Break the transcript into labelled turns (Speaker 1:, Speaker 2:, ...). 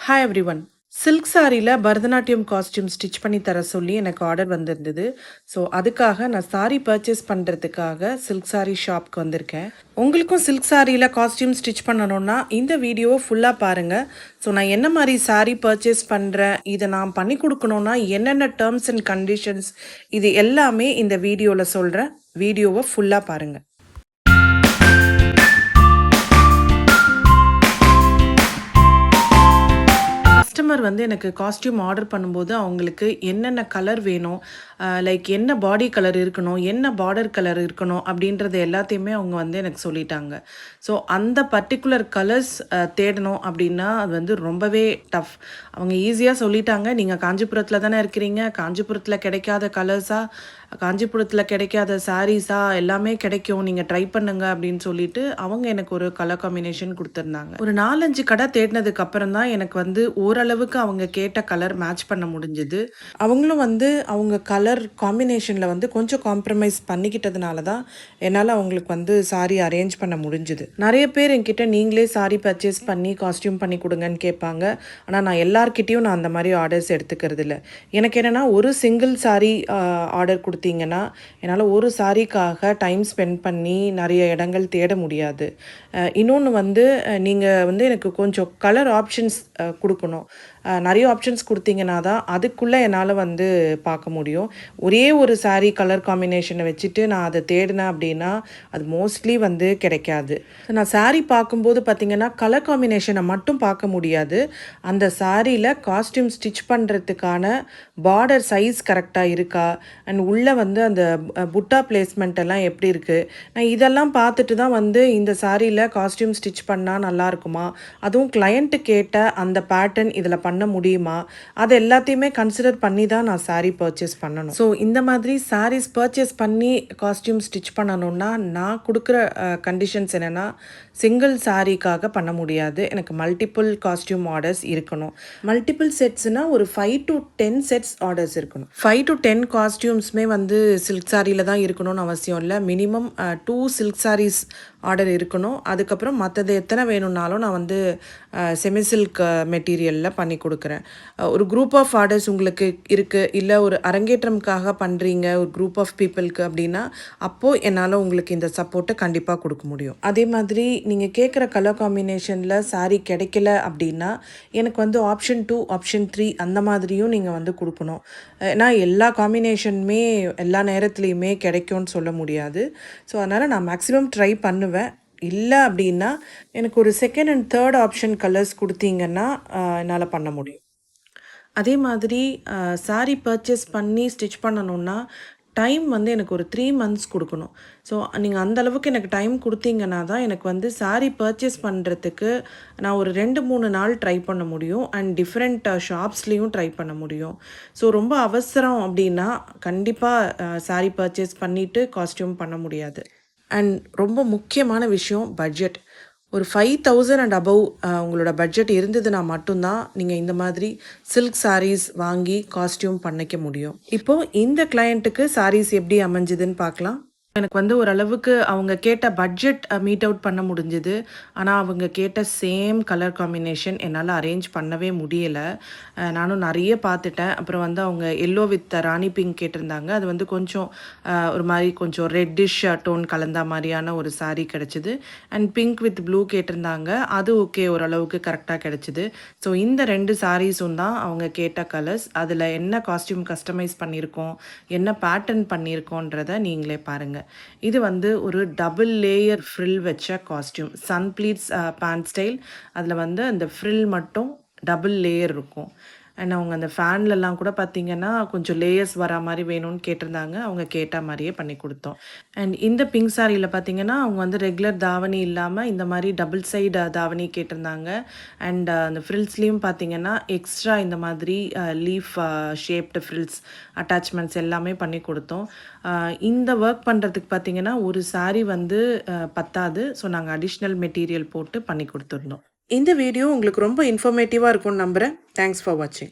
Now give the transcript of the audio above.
Speaker 1: Hi everyone. Silk சாரியில் Bharatanatyam costume stitch பண்ணி தர சொல்லி எனக்கு ஆர்டர் வந்திருந்தது. ஸோ அதுக்காக நான் சாரி பர்ச்சேஸ் பண்ணுறதுக்காக சில்க் சாரி ஷாப்க்கு வந்திருக்கேன். உங்களுக்கும் சில்க் சாரியில் காஸ்டியூம் ஸ்டிச் பண்ணணுன்னா இந்த வீடியோவை ஃபுல்லாக பாருங்கள். ஸோ நான் என்ன மாதிரி சாரி பர்ச்சேஸ் பண்ணுறேன், இதை நான் பண்ணி கொடுக்கணுன்னா என்னென்ன டேர்ம்ஸ் அண்ட் கண்டிஷன்ஸ், இது எல்லாமே இந்த வீடியோவில் சொல்கிறேன். வீடியோவை ஃபுல்லாக பாருங்கள். கஸ்டமர் வந்து எனக்கு காஸ்டியூம் ஆர்டர் பண்ணும்போது அவங்களுக்கு என்னென்ன கலர் வேணும், லைக் என்ன பாடி கலர் இருக்கணும், என்ன பார்டர் கலர் இருக்கணும் அப்படின்றது எல்லாத்தையுமே அவங்க வந்து எனக்கு சொல்லிட்டாங்க. ஸோ அந்த பர்டிகுலர் கலர்ஸ் தேடணும் அப்படின்னா அது வந்து ரொம்பவே டஃப். அவங்க ஈஸியாக சொல்லிட்டாங்க, நீங்கள் காஞ்சிபுரத்தில் தானே இருக்கிறீங்க, காஞ்சிபுரத்தில் கிடைக்காத கலர்ஸாக, காஞ்சிபுரத்தில் கிடைக்காத சாரீஸா எல்லாமே கிடைக்கும், நீங்கள் ட்ரை பண்ணுங்க அப்படின்னு சொல்லிட்டு அவங்க எனக்கு ஒரு கலர் காம்பினேஷன் கொடுத்துருந்தாங்க. ஒரு 4-5 கடை தேடினதுக்கு அப்புறம் தான் எனக்கு வந்து ஓரளவுக்கு அவங்க கேட்ட கலர் மேட்ச் பண்ண முடிஞ்சுது. அவங்களும் வந்து அவங்க கலர் காம்பினேஷனில் வந்து கொஞ்சம் காம்ப்ரமைஸ் பண்ணிக்கிட்டதுனால தான் என்னால் அவங்களுக்கு வந்து சாரி அரேஞ்ச் பண்ண முடிஞ்சுது. நிறைய பேர் என்கிட்ட நீங்களே சாரி பர்ச்சேஸ் பண்ணி காஸ்டியூம் பண்ணி கொடுங்கன்னு கேட்பாங்க. ஆனால் நான் எல்லார்கிட்டையும் நான் அந்த மாதிரி ஆர்டர்ஸ் எடுத்துக்கிறது இல்லை. எனக்கு என்னென்னா ஒரு சிங்கிள் சாரி ஆர்டர் கொடுத்தீங்கன்னா என்னால் ஒரு சாரிக்காக டைம் ஸ்பெண்ட் பண்ணி நிறைய இடங்கள் தேட முடியாது. இன்னொன்று வந்து நீங்கள் வந்து எனக்கு கொஞ்சம் கலர் ஆப்ஷன்ஸ் கொடுக்கணும். நிறைய ஆப்ஷன்ஸ் கொடுத்தீங்கன்னா தான் அதுக்குள்ளே என்னால் வந்து பார்க்க முடியும். ஒரே ஒரு சாரீ கலர் காம்பினேஷனை வச்சுட்டு நான் அதை தேடினேன் அப்படின்னா அது மோஸ்ட்லி வந்து கிடைக்காது. நான் சாரீ பார்க்கும்போது பார்த்திங்கன்னா கலர் காம்பினேஷனை மட்டும் பார்க்க முடியாது, அந்த சாரியில் காஸ்டியூம் ஸ்டிச் பண்ணுறதுக்கான பார்டர் சைஸ் கரெக்டாக இருக்கா, அண்ட் உள்ளே வந்து அந்த புட்டா பிளேஸ்மெண்ட் எல்லாம் எப்படி இருக்குது, நான் இதெல்லாம் பார்த்துட்டு தான் வந்து இந்த சாரியில் காஸ்டியூம் ஸ்டிச் பண்ணால் நல்லாயிருக்குமா, அதுவும் கிளையண்ட்டு கேட்ட அந்த பேட்டர்ன் இதில் பண்ண முடியுமா, அது எல்லாத்தையுமே கன்சிடர் பண்ணி தான் நான் சாரீ பர்ச்சேஸ் பண்ணணும். ஸோ இந்த மாதிரி சாரீஸ் பர்ச்சேஸ் பண்ணி காஸ்டியூம் ஸ்டிச் பண்ணணுன்னா நான் கொடுக்குற கண்டிஷன்ஸ் என்னென்னா, சிங்கிள் சாரீக்காக பண்ண முடியாது, எனக்கு மல்டிபிள் காஸ்டியூம் ஆர்டர்ஸ் இருக்கணும். மல்டிபிள் செட்ஸ்னால் ஒரு 5 to 10 செட்ஸ் ஆர்டர்ஸ் இருக்கணும். 5 to 10 காஸ்டியூம்ஸுமே வந்து சில்க் சாரியில் தான் இருக்கணும்னு அவசியம் இல்லை. மினிமம் 2 சில்க் சாரீஸ் ஆர்டர் இருக்கணும். அதுக்கப்புறம் மற்றது எத்தனை வேணும்னாலும் நான் வந்து செமி சில்க் மெட்டீரியலில் பண்ணி கொடுக்குறேன். ஒரு குரூப் ஆஃப் ஆர்டர்ஸ் உங்களுக்கு இருக்குது, இல்லை ஒரு அரங்கேற்றம்காக பண்ணுறீங்க ஒரு குரூப் ஆஃப் பீப்புளுக்கு அப்படின்னா அப்போது என்னால் உங்களுக்கு இந்த சப்போர்ட்டை கண்டிப்பாக கொடுக்க முடியும். அதே மாதிரி நீங்கள் கேட்குற கலர் காம்பினேஷனில் சாரீ கிடைக்கல அப்படின்னா எனக்கு வந்து ஆப்ஷன் 2 ஆப்ஷன் 3 அந்த மாதிரியும் நீங்கள் வந்து கொடுக்கணும். ஏன்னா எல்லா காம்பினேஷனுமே எல்லா நேரத்துலையுமே கிடைக்கும்னு சொல்ல முடியாது. ஸோ அதனால் நான் மேக்ஸிமம் ட்ரை பண்ணுவேன். இல்லை அப்படின்னா எனக்கு ஒரு second and third option colours கொடுத்தீங்கன்னா என்னால் பண்ண முடியும். அதே மாதிரி சாரீ பர்ச்சேஸ் பண்ணி ஸ்டிச் பண்ணணுன்னா டைம் வந்து எனக்கு ஒரு 3 months கொடுக்கணும். ஸோ நீங்கள் அந்தளவுக்கு எனக்கு டைம் கொடுத்தீங்கன்னா தான் எனக்கு வந்து சாரீ பர்ச்சேஸ் பண்ணுறதுக்கு நான் ஒரு 2-3 நாள் ட்ரை பண்ண முடியும், அண்ட் டிஃப்ரெண்ட் ஷாப்ஸ்லேயும் ட்ரை பண்ண முடியும். ஸோ ரொம்ப அவசரம் அப்படின்னா கண்டிப்பாக சாரீ பர்ச்சேஸ் பண்ணிவிட்டு காஸ்டியூம் பண்ண முடியாது. அண்ட் ரொம்ப முக்கியமான விஷயம் பட்ஜெட். ஒரு 5,000 அண்ட் அபவ் உங்களோட பட்ஜெட் இருந்ததுன்னா மட்டும்தான் நீங்கள் இந்த மாதிரி சில்க் சாரீஸ் வாங்கி காஸ்டியூம் பண்ணிக்க முடியும். இப்போது இந்த கிளையண்ட்டுக்கு சாரீஸ் எப்படி அமைஞ்சுதுன்னு பார்க்கலாம். எனக்கு வந்து ஓரளவுக்கு அவங்க கேட்ட பட்ஜெட் மீட் அவுட் பண்ண முடிஞ்சுது. ஆனால் அவங்க கேட்ட சேம் கலர் காம்பினேஷன் என்னால் அரேஞ்ச் பண்ணவே முடியலை. நானும் நிறைய பார்த்துட்டேன். அப்புறம் வந்து அவங்க எல்லோ வித் ராணி பிங்க் கேட்டிருந்தாங்க. அது வந்து கொஞ்சம் ஒரு மாதிரி கொஞ்சம் ரெட்டிஷ் டோன் கலந்த மாதிரியான ஒரு சாரீ கிடச்சிது. அண்ட் பிங்க் வித் ப்ளூ கேட்டிருந்தாங்க, அது ஓகே ஓரளவுக்கு கரெக்டாக கிடச்சிது. ஸோ இந்த 2 சாரீஸும் தான் அவங்க கேட்ட கலர்ஸ். அதில் என்ன காஸ்டியூம் கஸ்டமைஸ் பண்ணியிருக்கோம், என்ன பேட்டர்ன் பண்ணியிருக்கோன்றதை நீங்களே பாருங்கள். இது வந்து ஒரு டபுள் லேயர் ஃப்ரில் வச்ச costume, sun pleats pant style. அதில் வந்து அந்த ஃப்ரில் மட்டும் டபுள் லேயர் இருக்கும். அண்ட் அவங்க அந்த ஃபேன்லலாம் கூட பார்த்திங்கன்னா கொஞ்சம் லேயர்ஸ் வரா மாதிரி வேணும்னு கேட்டிருந்தாங்க. அவங்க கேட்ட மாதிரியே பண்ணி கொடுத்தோம். அண்ட் இந்த பிங்க் சாரியில் பார்த்திங்கன்னா அவங்க வந்து ரெகுலர் தாவணி இல்லாமல் இந்த மாதிரி டபுள் சைடு தாவணி கேட்டிருந்தாங்க. அண்ட் அந்த ஃப்ரில்ஸ்லேயும் பார்த்திங்கன்னா எக்ஸ்ட்ரா இந்த மாதிரி லீஃப் ஷேப்டு ஃப்ரில்ஸ் அட்டாச்மெண்ட்ஸ் எல்லாமே பண்ணி கொடுத்தோம். இந்த ஒர்க் பண்ணுறதுக்கு பார்த்திங்கன்னா ஒரு சாரீ வந்து பத்தாது. ஸோ நாங்கள் அடிஷ்னல் மெட்டீரியல் போட்டு பண்ணி கொடுத்துருந்தோம். இந்த வீடியோ உங்களுக்கு ரொம்ப இன்ஃபர்மேட்டிவாக இருக்கும்னு நம்புகிறேன். தேங்க்ஸ் ஃபார் வாட்சிங்.